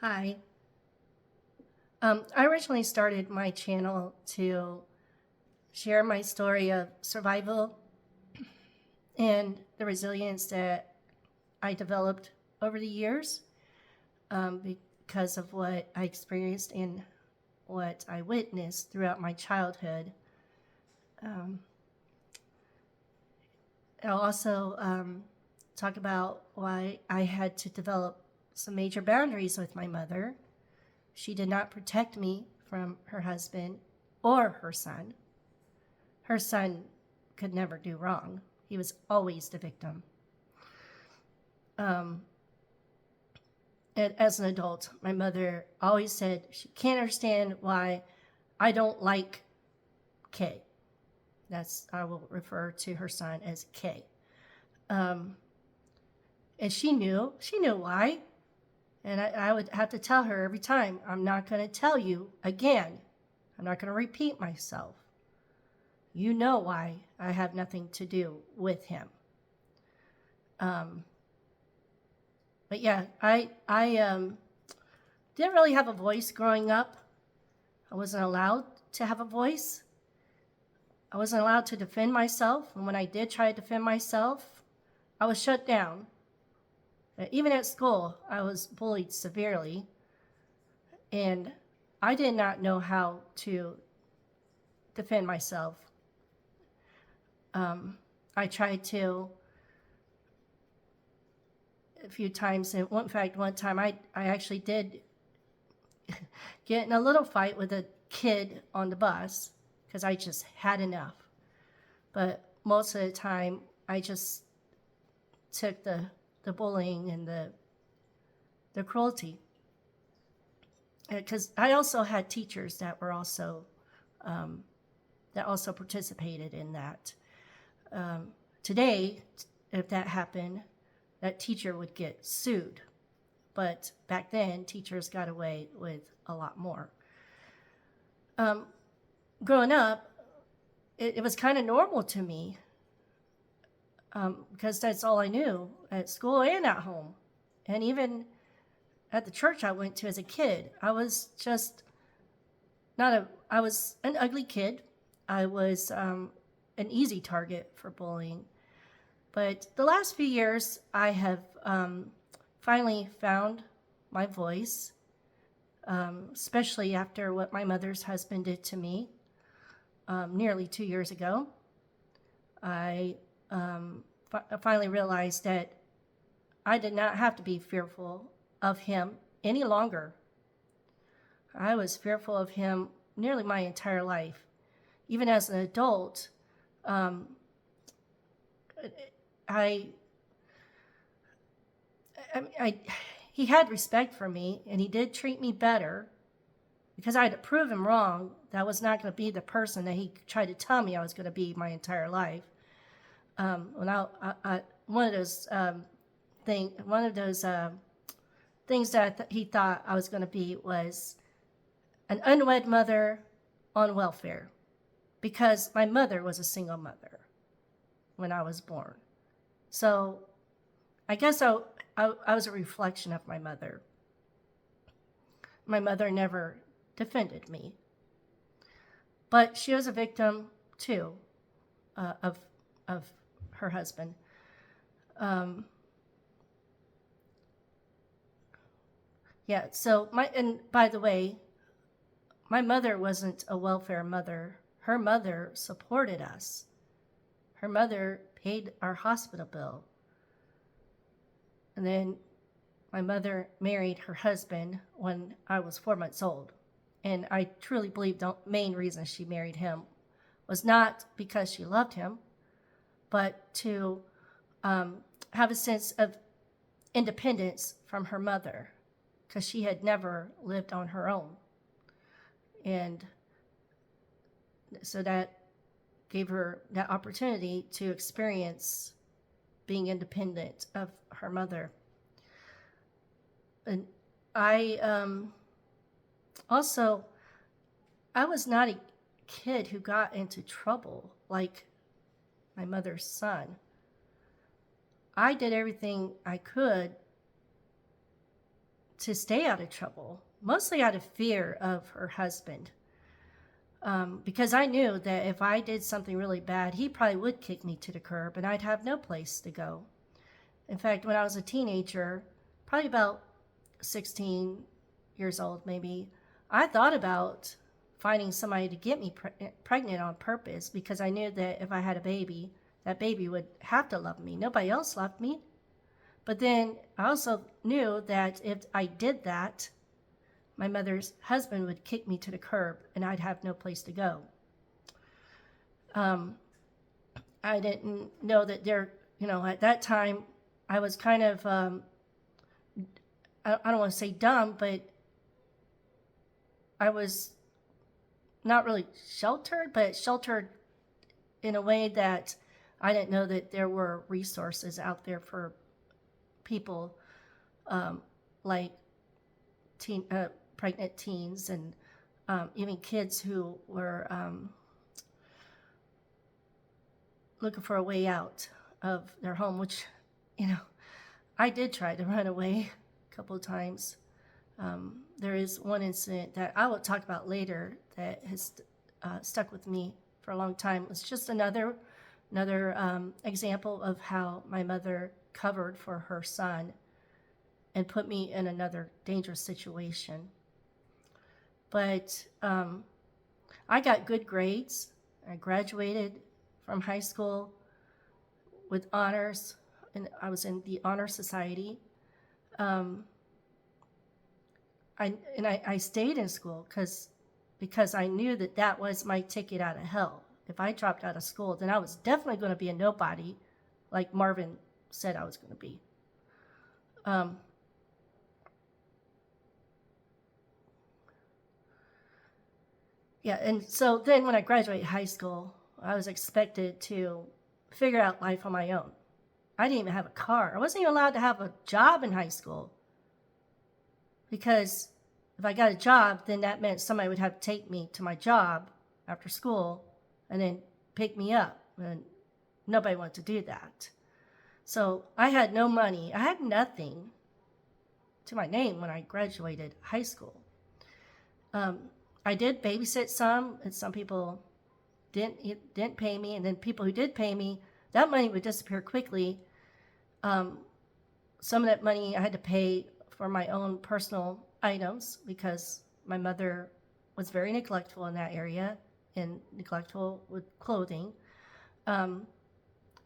Hi. I originally started my channel to share my story of survival and the resilience that I developed over the years because of what I experienced and what I witnessed throughout my childhood. Um, I'll also talk about why I had to develop some major boundaries with my mother. She did not protect me from her husband or her son. Her son could never do wrong. He was always the victim. And as an adult, my mother always said she can't understand why I don't like K. I will refer to her son as K. And she knew why. And I would have to tell her every time, I'm not going to tell you again. I'm not going to repeat myself. You know why I have nothing to do with him. But yeah, I didn't really have a voice growing up. I wasn't allowed to have a voice. I wasn't allowed to defend myself. And when I did try to defend myself, I was shut down. Even at school, I was bullied severely. And I did not know how to defend myself. I tried to a few times. And in fact, one time I actually did get in a little fight with a kid on the bus because I just had enough. But most of the time, I just took the bullying and the cruelty. Because I also had teachers that were also participated in that. Today, if that happened, that teacher would get sued. But back then, teachers got away with a lot more. Growing up, it was kind of normal to me because that's all I knew at school and at home. And even at the church I went to as a kid, I was just I was an ugly kid. I was an easy target for bullying. But the last few years, I have finally found my voice, especially after what my mother's husband did to me nearly 2 years ago. I finally realized that I did not have to be fearful of him any longer. I was fearful of him nearly my entire life. Even as an adult, he had respect for me, and he did treat me better because I had to prove him wrong. That I was not going to be the person that he tried to tell me I was going to be my entire life. One of those things that he thought I was going to be was an unwed mother on welfare, because my mother was a single mother when I was born. So I guess I was a reflection of my mother. My mother never defended me, but she was a victim too of her husband. So and by the way, my mother wasn't a welfare mother. Her mother supported us. Her mother paid our hospital bill. And then my mother married her husband when I was 4 months old. And I truly believe the main reason she married him was not because she loved him, but to have a sense of independence from her mother, because she had never lived on her own. And so that gave her that opportunity to experience being independent of her mother. And I was not a kid who got into trouble like my mother's son. I did everything I could to stay out of trouble, mostly out of fear of her husband. Because I knew that if I did something really bad, he probably would kick me to the curb and I'd have no place to go. In fact, when I was a teenager, probably about 16 years old maybe, I thought about finding somebody to get me pregnant on purpose, because I knew that if I had a baby, that baby would have to love me. Nobody else loved me. But then I also knew that if I did that, my mother's husband would kick me to the curb and I'd have no place to go. I didn't know that at that time, I was kind of, I don't want to say dumb, but I was not really sheltered, but sheltered in a way that I didn't know that there were resources out there for people like pregnant teens and even kids who were looking for a way out of their home, which, I did try to run away a couple of times. There is one incident that I will talk about later that has stuck with me for a long time. It's just another example of how my mother covered for her son and put me in another dangerous situation. But I got good grades. I graduated from high school with honors, and I was in the honor society. I stayed in school because I knew that was my ticket out of hell. If I dropped out of school, then I was definitely going to be a nobody, like Marvin said I was going to be. Yeah, and so then when I graduated high school, I was expected to figure out life on my own. I didn't even have a car. I wasn't even allowed to have a job in high school, because if I got a job, then that meant somebody would have to take me to my job after school and then pick me up. And nobody wanted to do that. So I had no money. I had nothing to my name when I graduated high school. I did babysit some, and some people didn't pay me. And then people who did pay me, that money would disappear quickly. Some of that money I had to pay for my own personal items, because my mother was very neglectful in that area and neglectful with clothing. And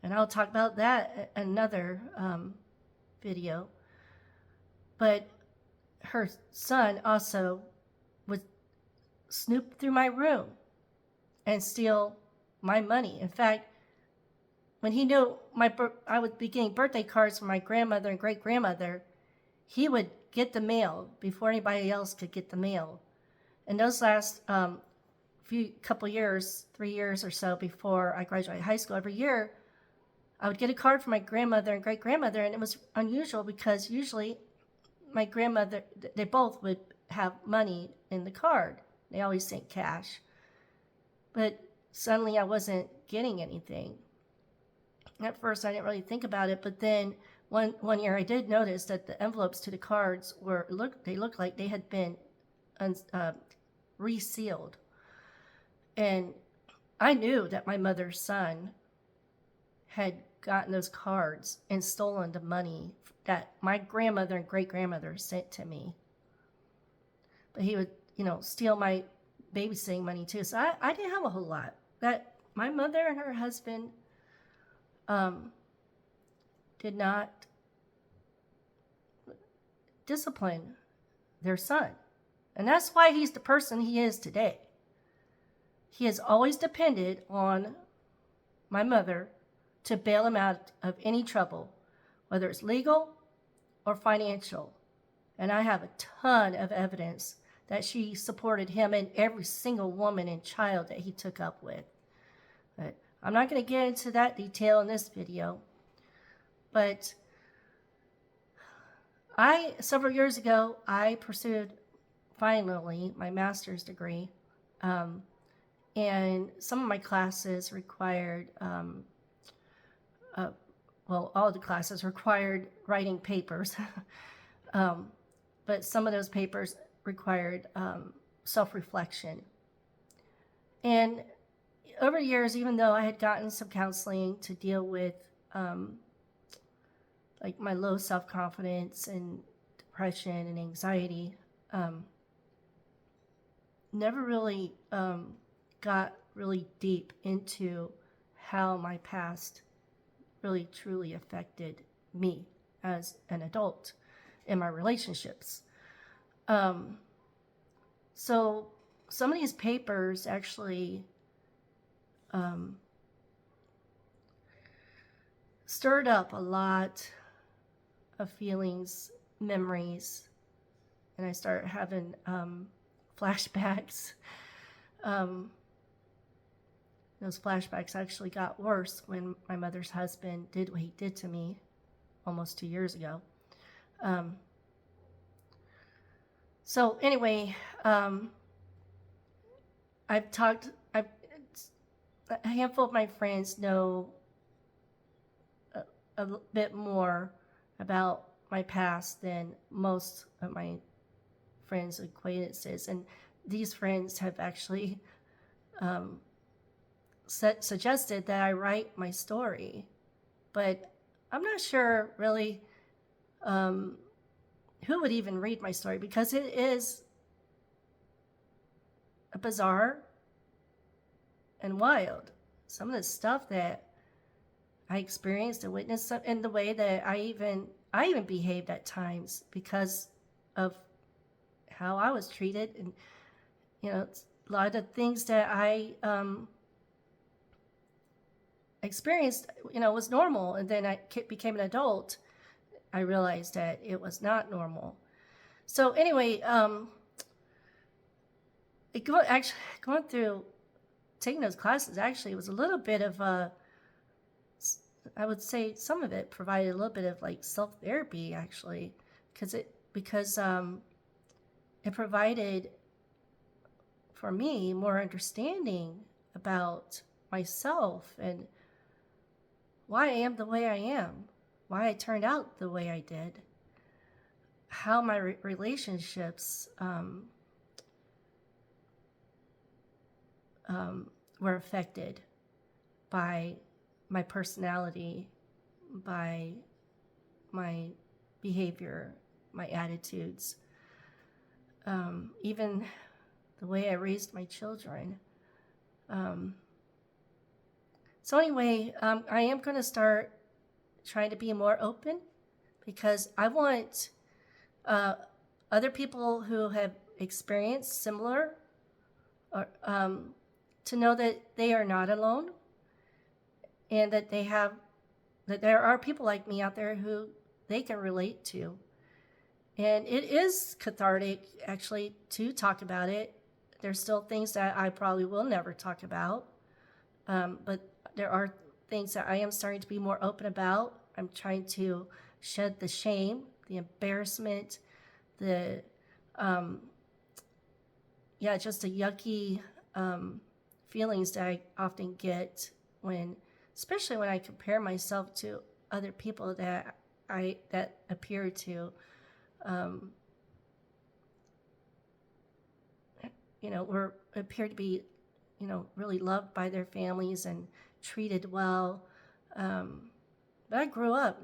I'll talk about that in another video. But her son also would snoop through my room and steal my money. In fact, when he knew I would be getting birthday cards from my grandmother and great-grandmother, he would get the mail before anybody else could get the mail. And those last couple years, 3 years or so before I graduated high school, every year I would get a card from my grandmother and great-grandmother, and it was unusual because usually my grandmother, they both would have money in the card. They always sent cash. But suddenly I wasn't getting anything. At first I didn't really think about it, but then one year I did notice that the envelopes to the cards looked like they had been resealed. And I knew that my mother's son had gotten those cards and stolen the money that my grandmother and great-grandmother sent to me. But he would, steal my babysitting money too. So I didn't have a whole lot. That my mother and her husband did not discipline their son. And that's why he's the person he is today. He has always depended on my mother to bail him out of any trouble, whether it's legal or financial. And I have a ton of evidence that she supported him and every single woman and child that he took up with. But I'm not going to get into that detail in this video. But several years ago, I pursued finally my master's degree. And some of my classes required, all the classes required writing papers. But but some of those papers required self-reflection. And over the years, even though I had gotten some counseling to deal with like my low self-confidence and depression and anxiety, never really got really deep into how my past really truly affected me as an adult in my relationships. So some of these papers actually stirred up a lot of feelings, memories, and I started having flashbacks. Those flashbacks actually got worse when my mother's husband did what he did to me almost 2 years ago. So anyway, a handful of my friends know a bit more about my past than most of my friends and acquaintances. And these friends have actually suggested that I write my story. But I'm not sure really who would even read my story, because it is bizarre and wild. Some of the stuff that I experienced and witnessed, and the way that I even behaved at times because of how I was treated, and a lot of the things that I experienced, was normal, and then I became an adult. I realized that it was not normal. So anyway, going through taking those classes actually was a little bit of I would say some of it provided a little bit of like self-therapy actually, because it provided for me more understanding about myself and why I am the way I am, why I turned out the way I did, how my relationships were affected by my personality, by my behavior, my attitudes, even the way I raised my children. So anyway, I am going to start trying to be more open, because I want other people who have experienced similar to know that they are not alone, and that there are people like me out there who they can relate to. And it is cathartic actually to talk about it. There's still things that I probably will never talk about, but there are things that I am starting to be more open about. I'm trying to shed the shame, the embarrassment, the just the yucky feelings that I often get especially when I compare myself to other people that appear to appear to be really loved by their families and treated well, but I grew up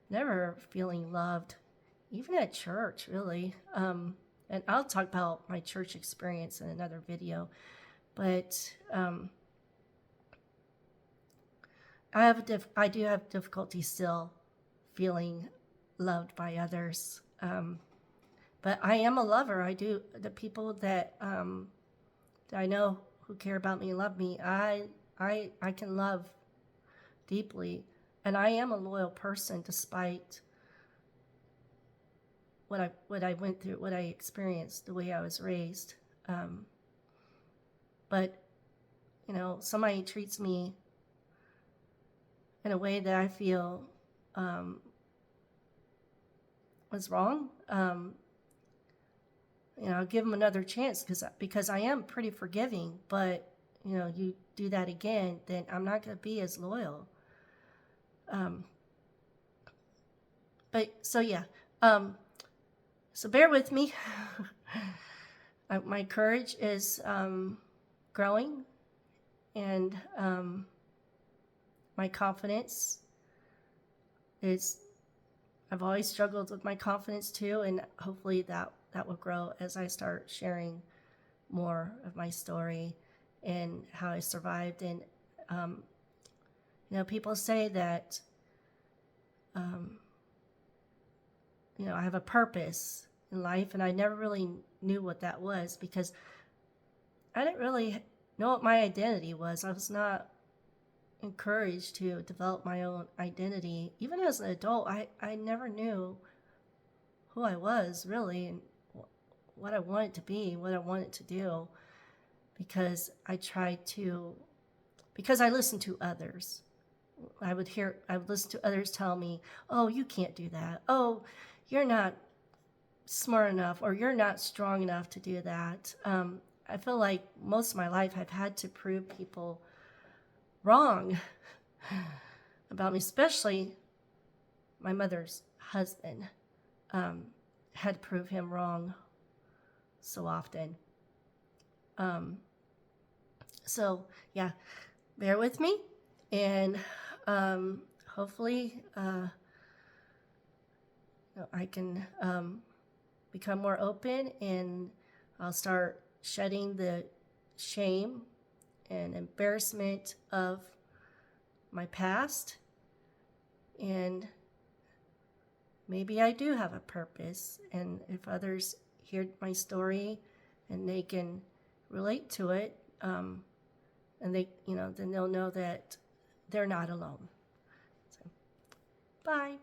never feeling loved, even at church, really. And I'll talk about my church experience in another video, but I do have difficulty still feeling loved by others. But I am a lover. The people that I know who care about me and love me, I can love deeply. And I am a loyal person despite what I went through, what I experienced, the way I was raised. But somebody treats me in a way that I feel was wrong, I'll give them another chance, because I am pretty forgiving. But you do that again, then I'm not going to be as loyal. So bear with me. My courage is growing, and my confidence is, I've always struggled with my confidence too, and hopefully that will grow as I start sharing more of my story and how I survived. And people say that I have a purpose in life, and I never really knew what that was because I didn't really know what my identity was. I was not encouraged to develop my own identity. Even as an adult, I never knew who I was really, and what I wanted to be, what I wanted to do, because I listened to others. I would listen to others tell me, oh, you can't do that. Oh, you're not smart enough, or you're not strong enough to do that. I feel like most of my life I've had to prove people wrong about me, especially my mother's husband. Had to prove him wrong so often. So yeah, bear with me, and hopefully I can become more open, and I'll start shedding the shame and embarrassment of my past, and maybe I do have a purpose. And if others hear my story and they can relate to it, and they, then they'll know that they're not alone. So, bye.